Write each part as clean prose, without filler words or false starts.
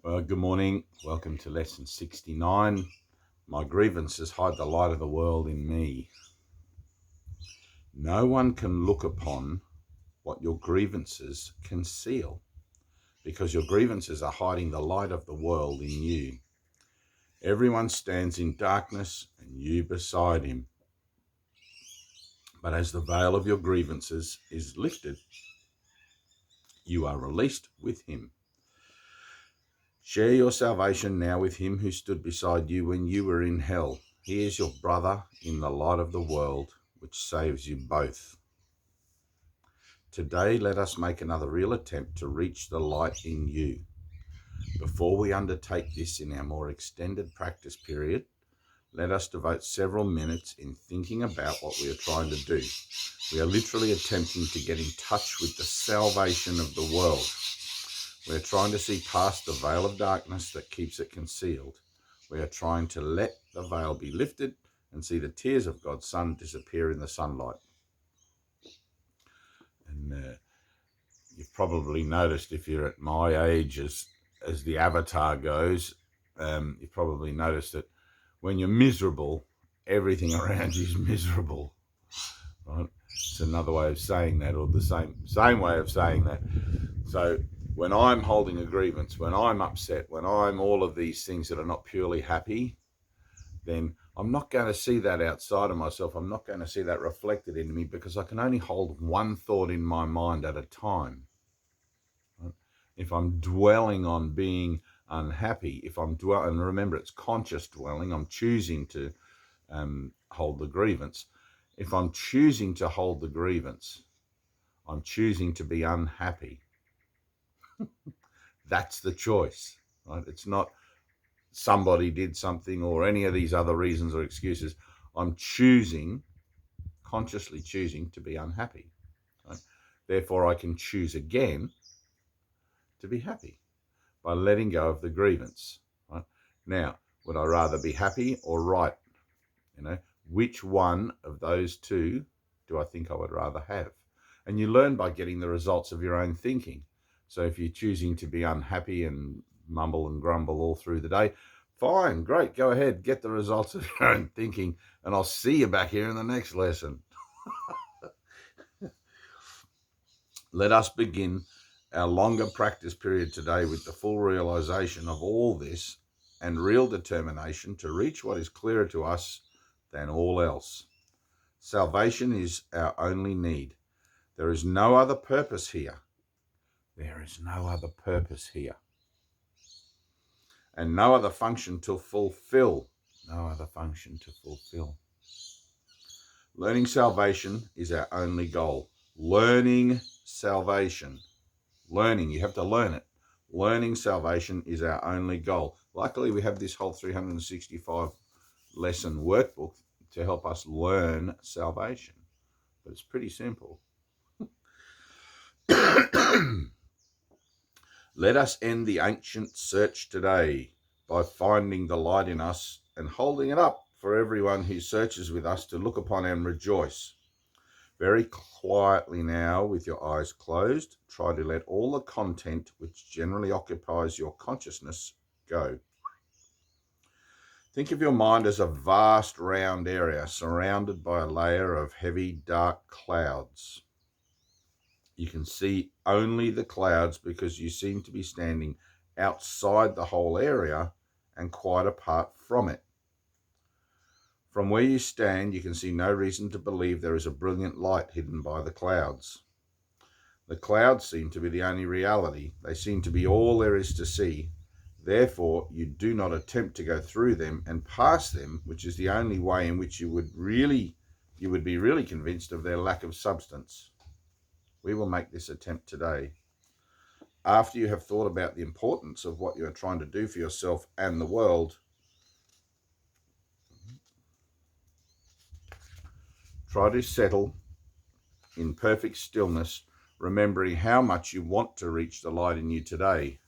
Well, good morning. Welcome to lesson 69. My grievances hide the light of the world in me. No one can look upon what your grievances conceal, because your grievances are hiding the light of the world in you. Everyone stands in darkness, and you beside him. But as the veil of your grievances is lifted, you are released with him. Share your salvation now with him who stood beside you when you were in hell. He is your brother in the light of the world, which saves you both. Today, let us make another real attempt to reach the light in you. Before we undertake this in our more extended practice period, let us devote several minutes in thinking about what we are trying to do. We are literally attempting to get in touch with the salvation of the world. We are trying to see past the veil of darkness that keeps it concealed. We are trying to let the veil be lifted and see the tears of God's Son disappear in the sunlight. And you've probably noticed, if you're at my age as the avatar goes, you've probably noticed that when you're miserable, everything around you is miserable. Right? It's another way of saying that, or the same way of saying that. So when I'm holding a grievance, when I'm upset, when I'm all of these things that are not purely happy, then I'm not going to see that outside of myself. I'm not going to see that reflected in me, because I can only hold one thought in my mind at a time. Right? If I'm dwelling on being unhappy, and remember, it's conscious dwelling, I'm choosing to hold the grievance. If I'm choosing to hold the grievance, I'm choosing to be unhappy. That's the choice, right? It's not somebody did something or any of these other reasons or excuses. I'm consciously choosing to be unhappy. Right? Therefore, I can choose again to be happy by letting go of the grievance. Right? Now, would I rather be happy or right? Which one of those two do I think I would rather have? And you learn by getting the results of your own thinking. So if you're choosing to be unhappy and mumble and grumble all through the day, fine, great, go ahead, get the results of your own thinking, and I'll see you back here in the next lesson. Let us begin our longer practice period today with the full realization of all this and real determination to reach what is clearer to us than all else. Salvation is our only need. There is no other purpose here. There is no other purpose here. And no other function to fulfill. No other function to fulfill. Learning salvation is our only goal. Learning salvation. Learning, you have to learn it. Learning salvation is our only goal. Luckily, we have this whole 365 lesson workbook to help us learn salvation. But it's pretty simple. Let us end the ancient search today by finding the light in us and holding it up for everyone who searches with us to look upon and rejoice. Very quietly now, with your eyes closed, try to let all the content which generally occupies your consciousness go. Think of your mind as a vast round area surrounded by a layer of heavy dark clouds. You can see only the clouds because you seem to be standing outside the whole area and quite apart from it. From where you stand, you can see no reason to believe there is a brilliant light hidden by the clouds. The clouds seem to be the only reality. They seem to be all there is to see. Therefore, you do not attempt to go through them and past them, which is the only way in which you would be really convinced of their lack of substance. We will make this attempt today. After you have thought about the importance of what you are trying to do for yourself and the world, try to settle in perfect stillness, remembering how much you want to reach the light in you today,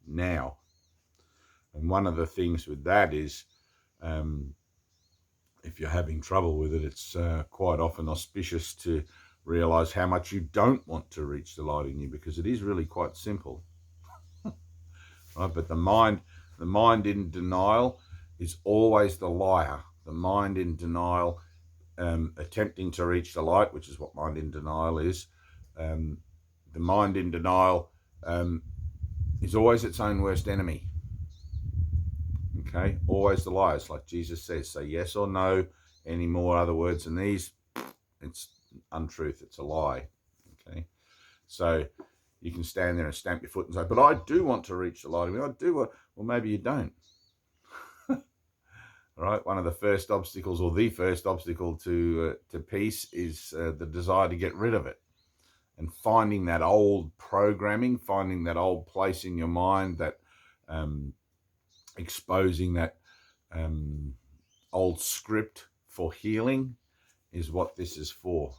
now. And one of the things with that is, if you're having trouble with it, it's quite often auspicious to realize how much you don't want to reach the light in you, because it is really quite simple. right? But the mind in denial is always the liar. The mind in denial, attempting to reach the light, which is what mind in denial is. The mind in denial is always its own worst enemy. Okay, always the liars, like Jesus says. Say yes or no. Any more other words than these, it's untruth. It's a lie. Okay, so you can stand there and stamp your foot and say, "But I do want to reach the light. I mean, I do." Well, maybe you don't. All right. One of the first obstacles, or the first obstacle to peace, is the desire to get rid of it, and finding that old programming, finding that old place in your mind, that exposing that old script for healing is what this is for.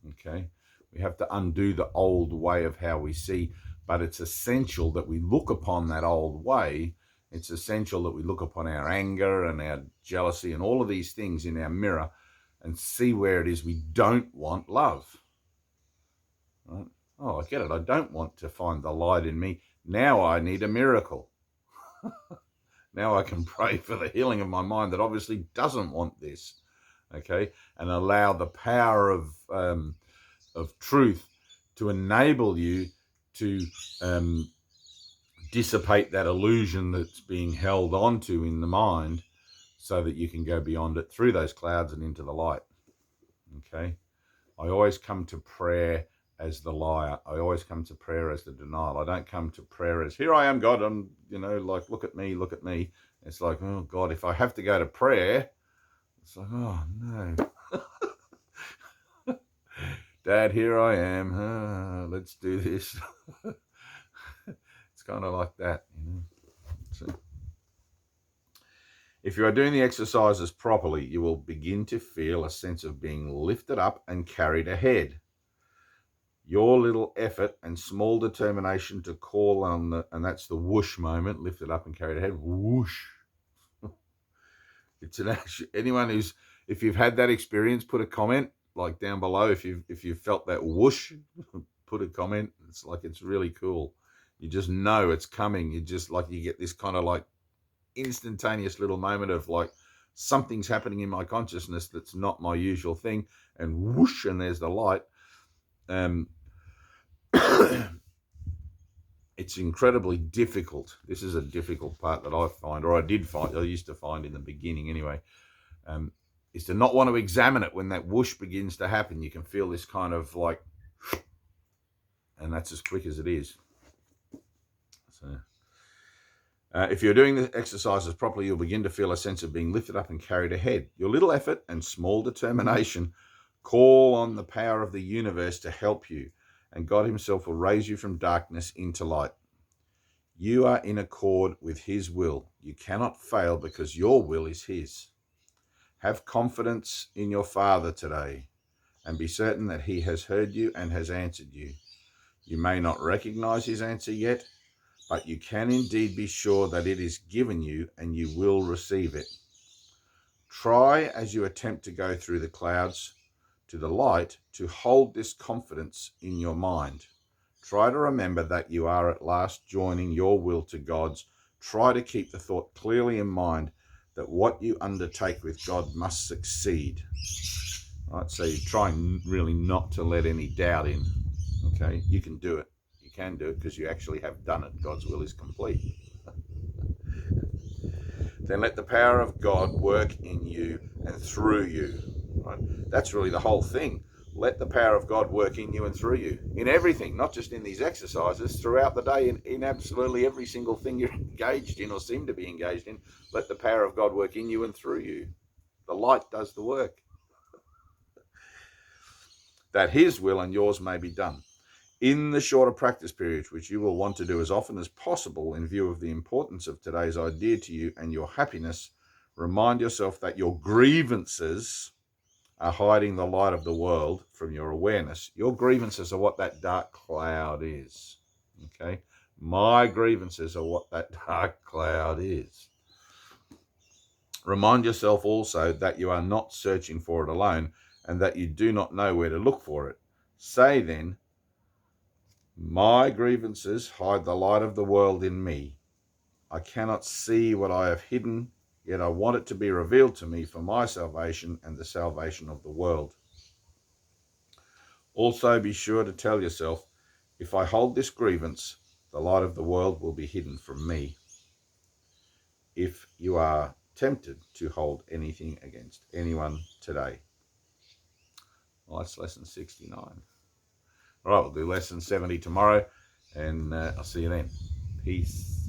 Okay, we have to undo the old way of how we see, but it's essential that we look upon that old way. It's essential that we look upon our anger and our jealousy and all of these things in our mirror and see where it is we don't want love. Right? Oh, I get it. I don't want to find the light in me. Now I need a miracle. Now I can pray for the healing of my mind that obviously doesn't want this, okay? And allow the power of truth to enable you to dissipate that illusion that's being held onto in the mind, so that you can go beyond it through those clouds and into the light, okay? I always come to prayer as the liar. I always come to prayer as the denial. I don't come to prayer as, here I am, God, I'm, like, look at me, look at me. It's like, oh, God, if I have to go to prayer, it's like, oh, no. Dad, here I am. Let's do this. It's kind of like that, So, if you are doing the exercises properly, you will begin to feel a sense of being lifted up and carried ahead. Your little effort and small determination to call on and that's the whoosh moment, lifted up and carried ahead, whoosh. It's an action. If you've had that experience, put a comment like down below. If you've felt that whoosh, put a comment. It's like, it's really cool. You just know it's coming. You get this kind of like instantaneous little moment of like, something's happening in my consciousness that's not my usual thing, and whoosh, and there's the light. It's incredibly difficult. This is a difficult part that I find, or I used to find in the beginning anyway, is to not want to examine it when that whoosh begins to happen. You can feel this kind of like, and that's as quick as it is. So, if you're doing the exercises properly, you'll begin to feel a sense of being lifted up and carried ahead. Your little effort and small determination call on the power of the universe to help you, and God himself will raise you from darkness into light. You are in accord with his will. You cannot fail because your will is his. Have confidence in your Father today, and be certain that he has heard you and has answered you. You may not recognize his answer yet, but you can indeed be sure that it is given you and you will receive it. Try as you attempt to go through the clouds to the light to hold this confidence in your mind. Try to remember that you are at last joining your will to God's. Try to keep the thought clearly in mind that what you undertake with God must succeed. Right, so you try really not to let any doubt in. Okay, you can do it. You can do it because you actually have done it. God's will is complete. Then let the power of God work in you and through you. Right? That's really the whole thing. Let the power of God work in you and through you. In everything, not just in these exercises, throughout the day, in absolutely every single thing you're engaged in or seem to be engaged in, let the power of God work in you and through you. The light does the work. That his will and yours may be done. In the shorter practice periods, which you will want to do as often as possible in view of the importance of today's idea to you and your happiness, remind yourself that your grievances are hiding the light of the world from your awareness. Your grievances are what that dark cloud is. Okay? My grievances are what that dark cloud is. Remind yourself also that you are not searching for it alone and that you do not know where to look for it. Say then, my grievances hide the light of the world in me. I cannot see what I have hidden, yet I want it to be revealed to me for my salvation and the salvation of the world. Also be sure to tell yourself, if I hold this grievance, the light of the world will be hidden from me. If you are tempted to hold anything against anyone today. Well, that's lesson 69. All right, we'll do lesson 70 tomorrow, and I'll see you then. Peace.